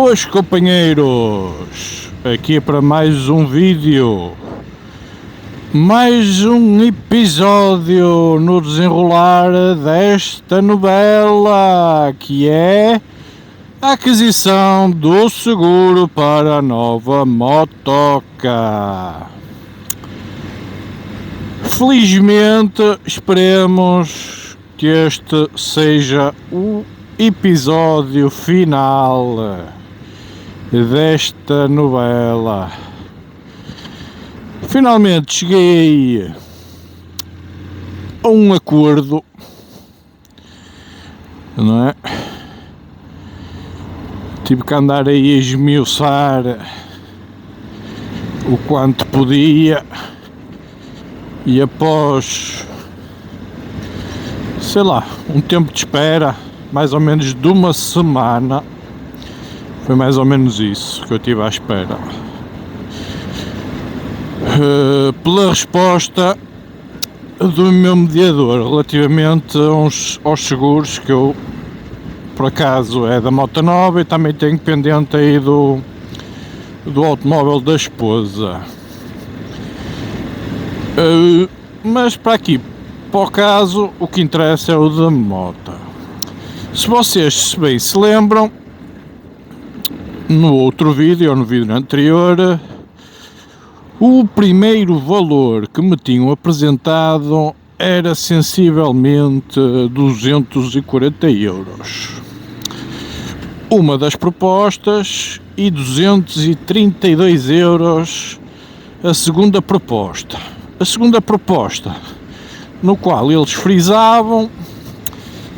Boas companheiros, aqui é para mais um vídeo, mais um episódio no desenrolar desta novela, que é a aquisição do seguro para a nova motoca. Felizmente, esperemos que este seja o episódio final desta novela. Finalmente cheguei a um acordo, não é? Tive que andar aí a esmiuçar o quanto podia, e após, sei lá, um tempo de espera, mais ou menos de uma semana, foi mais ou menos isso que eu tive à espera, pela resposta do meu mediador relativamente aos seguros, que eu, por acaso, é da moto nova, e também tenho pendente aí do automóvel da esposa. Mas para aqui, para o caso, o que interessa é o da moto. Se vocês bem se lembram, no outro vídeo, ou no vídeo anterior, o primeiro valor que me tinham apresentado era sensivelmente 240 euros. Uma das propostas, e 232 euros a segunda proposta. A segunda proposta, no qual eles frisavam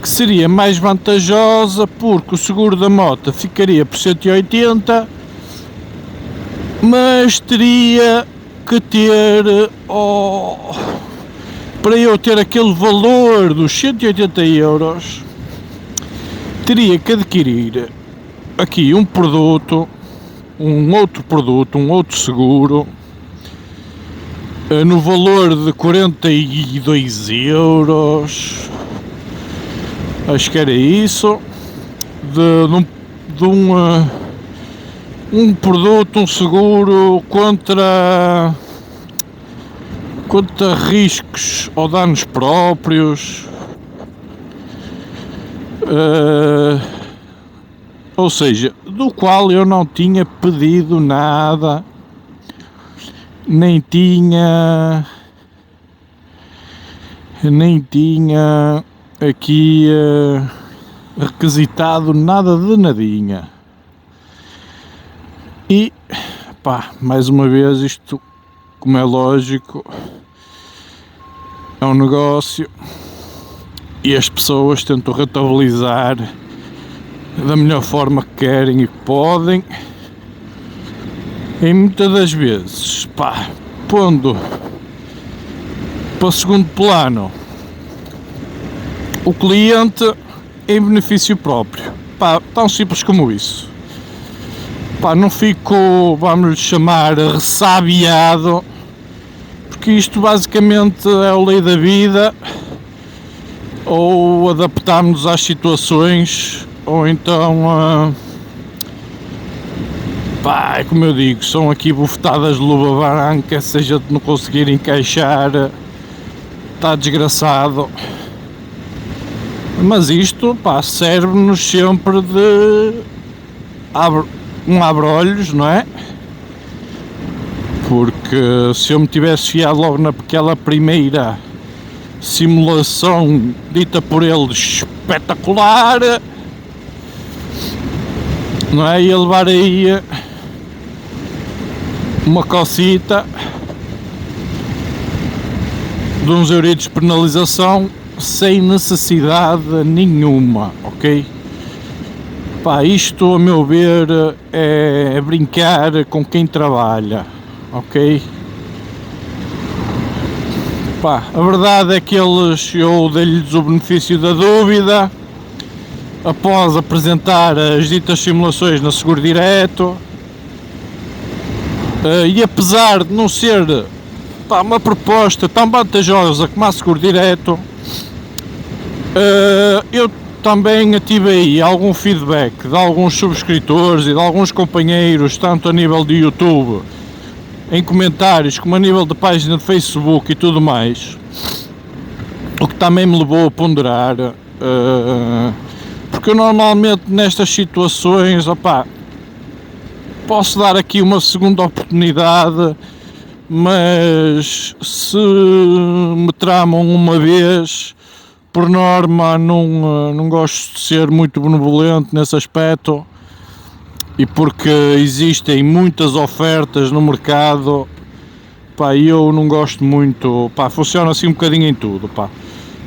que seria mais vantajosa porque o seguro da moto ficaria por 180, mas teria que ter, para eu ter aquele valor dos 180 euros, teria que adquirir aqui um outro seguro, no valor de 42 euros, acho que era isso, de um produto, um seguro contra riscos ou danos próprios, ou seja, do qual eu não tinha pedido nada, nem tinha aqui requisitado nada de nadinha. E pá, mais uma vez, isto, como é lógico, é um negócio e as pessoas tentam rentabilizar da melhor forma que querem e que podem, e muitas das vezes, pá, pondo para segundo plano o cliente em benefício próprio. Pá, tão simples como isso. Pá, não fico, vamos lhe chamar, ressabiado, porque isto basicamente é a lei da vida, ou adaptarmos às situações, ou então, pá, é como eu digo, são aqui bufetadas de luva branca, se a gente não conseguir encaixar, está desgraçado. Mas isto, pá, serve-nos sempre de um abre-olhos, não é? Porque se eu me tivesse fiado logo naquela primeira simulação dita por eles espetacular, não é? Ia levar aí uma cocita de uns euritos de penalização sem necessidade nenhuma, ok? Pá, isto, a meu ver, é brincar com quem trabalha, ok? Pá, a verdade é que eu dei-lhes o benefício da dúvida após apresentar as ditas simulações na Seguro Direto, e apesar de não ser, pá, uma proposta tão vantajosa como a Seguro Direto, eu também tive aí algum feedback de alguns subscritores e de alguns companheiros, tanto a nível de YouTube, em comentários, como a nível de página de Facebook e tudo mais, o que também me levou a ponderar, porque eu normalmente nestas situações, posso dar aqui uma segunda oportunidade, mas se me tramam uma vez, por norma não gosto de ser muito benevolente nesse aspecto, e porque existem muitas ofertas no mercado, eu não gosto muito, funciona assim um bocadinho em tudo,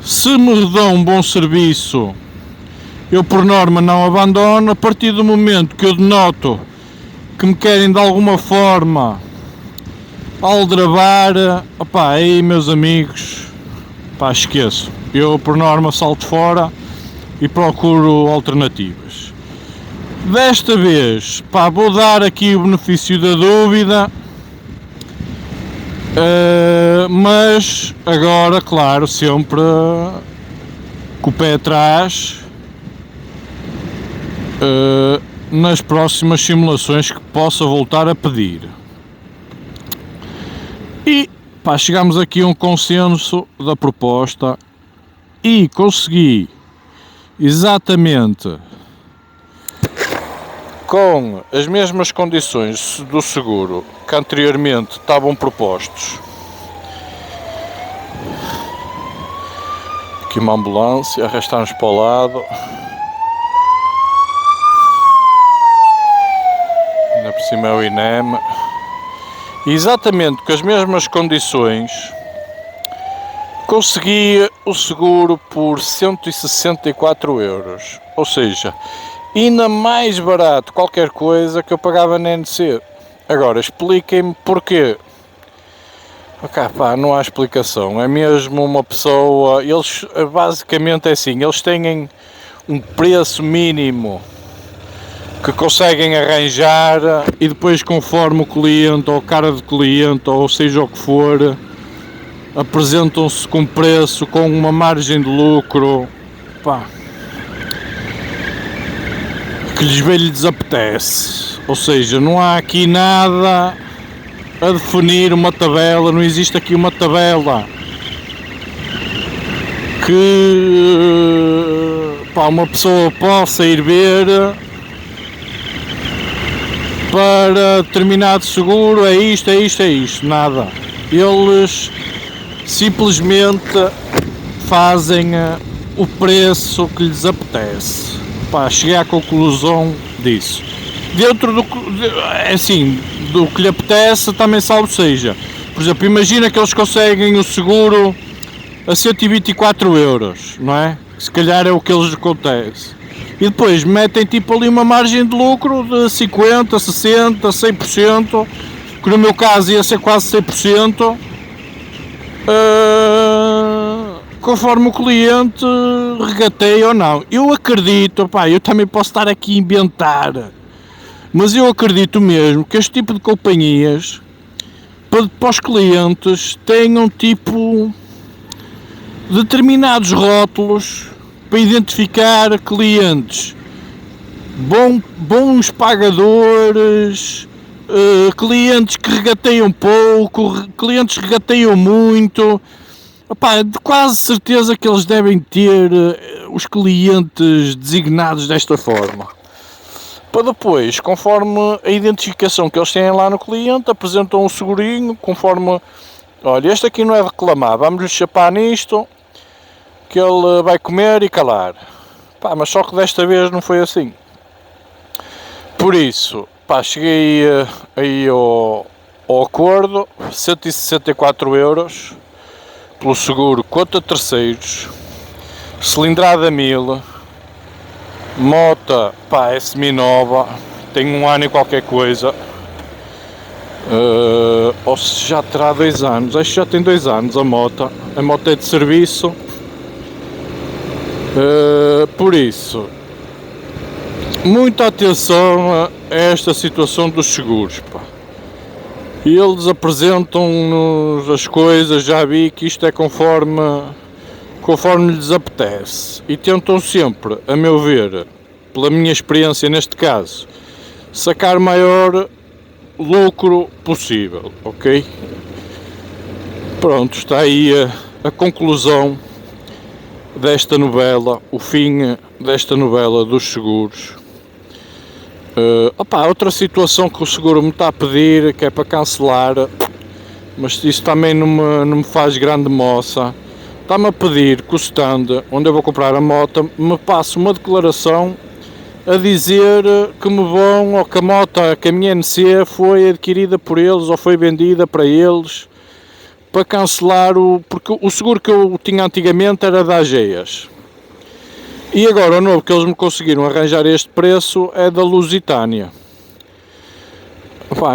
Se me dão um bom serviço, eu por norma não abandono. A partir do momento que eu denoto que me querem de alguma forma aldrabar, aí meus amigos, esqueço. Eu por norma salto fora e procuro alternativas. Desta vez, vou dar aqui o benefício da dúvida, mas agora, claro, sempre com o pé atrás, nas próximas simulações que possa voltar a pedir. E chegamos aqui a um consenso da proposta e consegui exatamente com as mesmas condições do seguro que anteriormente estavam propostos. Aqui uma ambulância, arrastar-nos para o lado. Ainda por cima é o INEM. Exatamente com as mesmas condições, consegui o seguro por 164 €. Ou seja, ainda mais barato qualquer coisa que eu pagava na NC. Agora, expliquem-me porquê. Não há explicação. É mesmo uma pessoa... Eles, basicamente é assim, eles têm um preço mínimo que conseguem arranjar e depois, conforme o cliente ou cara de cliente ou seja o que for, apresentam-se com preço, com uma margem de lucro que lhes apetece. Ou seja, não há aqui nada a definir uma tabela, não existe aqui uma tabela que uma pessoa possa ir ver para determinado seguro, é isto, nada. Eles simplesmente fazem o preço que lhes apetece. Cheguei à conclusão disso. Dentro do que lhe apetece, também salvo seja. Por exemplo, imagina que eles conseguem o seguro a 124 €, não é? Se calhar é o que eles acontece. E depois metem ali uma margem de lucro de 50%, 60%, 100%, que no meu caso ia ser quase 100%, conforme o cliente regateia ou não. Eu acredito, eu também posso estar aqui a inventar, mas eu acredito mesmo que este tipo de companhias, para os clientes, tenham determinados rótulos para identificar clientes bons pagadores, clientes que regateiam pouco, clientes que regateiam muito. De quase certeza que eles devem ter os clientes designados desta forma. Para depois, conforme a identificação que eles têm lá no cliente, apresentam um segurinho, conforme... Olha, este aqui não é de reclamar, vamos-lhe chapar nisto, que ele vai comer e calar. Mas só que desta vez não foi assim. Por isso, cheguei aí ao acordo, 164 € pelo seguro contra terceiros, cilindrada 1000, moto é semi-nova, tem 1 ano e qualquer coisa, ou se já terá 2 anos, acho que já tem 2 anos a moto é de serviço. Por isso, muita atenção a esta situação dos seguros, Eles apresentam-nos as coisas, já vi que isto é conforme conforme lhes apetece e tentam sempre, a meu ver, pela minha experiência neste caso, sacar maior lucro possível, ok? Pronto, está aí a conclusão desta novela, o fim desta novela dos seguros. Outra situação que o seguro me está a pedir, que é para cancelar, mas isso também não me faz grande moça. Está-me a pedir que o stand onde eu vou comprar a moto me passe uma declaração a dizer que me vão, ou que a moto, que a minha NC foi adquirida por eles ou foi vendida para eles, para cancelar porque o seguro que eu tinha antigamente era da AGEAS. E agora o novo que eles me conseguiram arranjar este preço é da Lusitânia.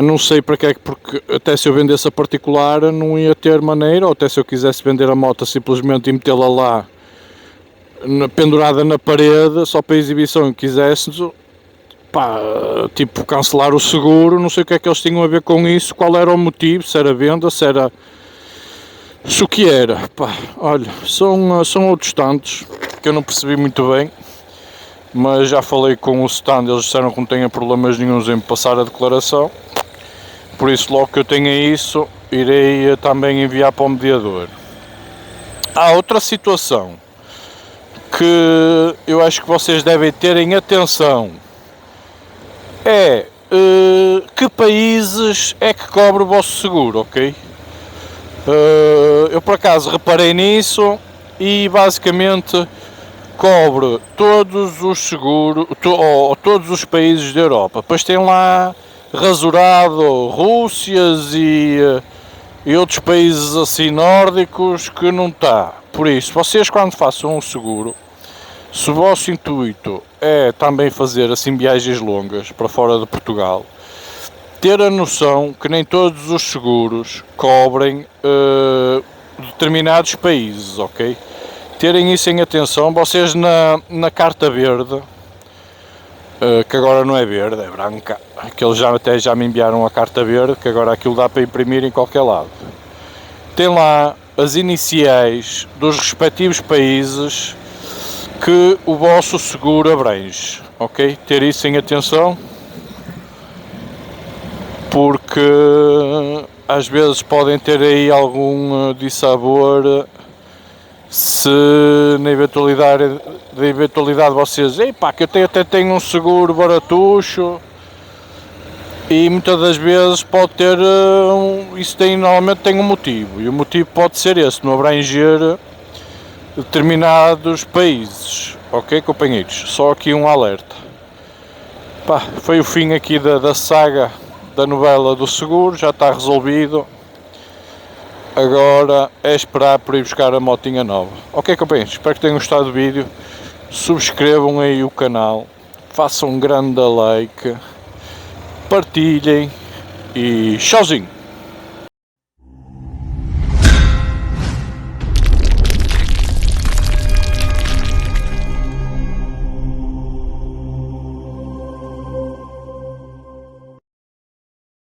Não sei para que é, porque até se eu vendesse a particular não ia ter maneira, ou até se eu quisesse vender a moto simplesmente e metê-la lá pendurada na parede, só para exibição e quisesse, tipo cancelar o seguro, não sei o que é que eles tinham a ver com isso, qual era o motivo, se era venda, se o que era, olha, são outros tantos que eu não percebi muito bem, mas já falei com o stand, eles disseram que não tenha problemas nenhuns em passar a declaração, por isso logo que eu tenha isso, irei também enviar para o mediador. Há outra situação que eu acho que vocês devem ter em atenção, que países é que cobre o vosso seguro, ok? Eu por acaso reparei nisso e basicamente cobre todos os seguros, todos os países da Europa. Depois tem lá rasurado Rússias e outros países assim nórdicos que não está. Por isso, vocês quando façam um seguro, se o vosso intuito é também fazer assim viagens longas para fora de Portugal, ter a noção que nem todos os seguros cobrem determinados países, ok? Terem isso em atenção, vocês na carta verde, que agora não é verde, é branca, que eles até já me enviaram a carta verde, que agora aquilo dá para imprimir em qualquer lado. Tem lá as iniciais dos respectivos países que o vosso seguro abrange, ok? Ter isso em atenção, porque às vezes podem ter aí algum dissabor se na eventualidade vocês, que eu até tenho um seguro baratucho, e muitas das vezes pode ter, normalmente tem um motivo, e o motivo pode ser esse, não abranger determinados países, ok, companheiros? Só aqui um alerta. Foi o fim aqui da saga da novela do seguro, já está resolvido. Agora é esperar por ir buscar a motinha nova. Ok, companheiros, espero que tenham gostado do vídeo. Subscrevam aí o canal, façam um grande like, partilhem e tchauzinho!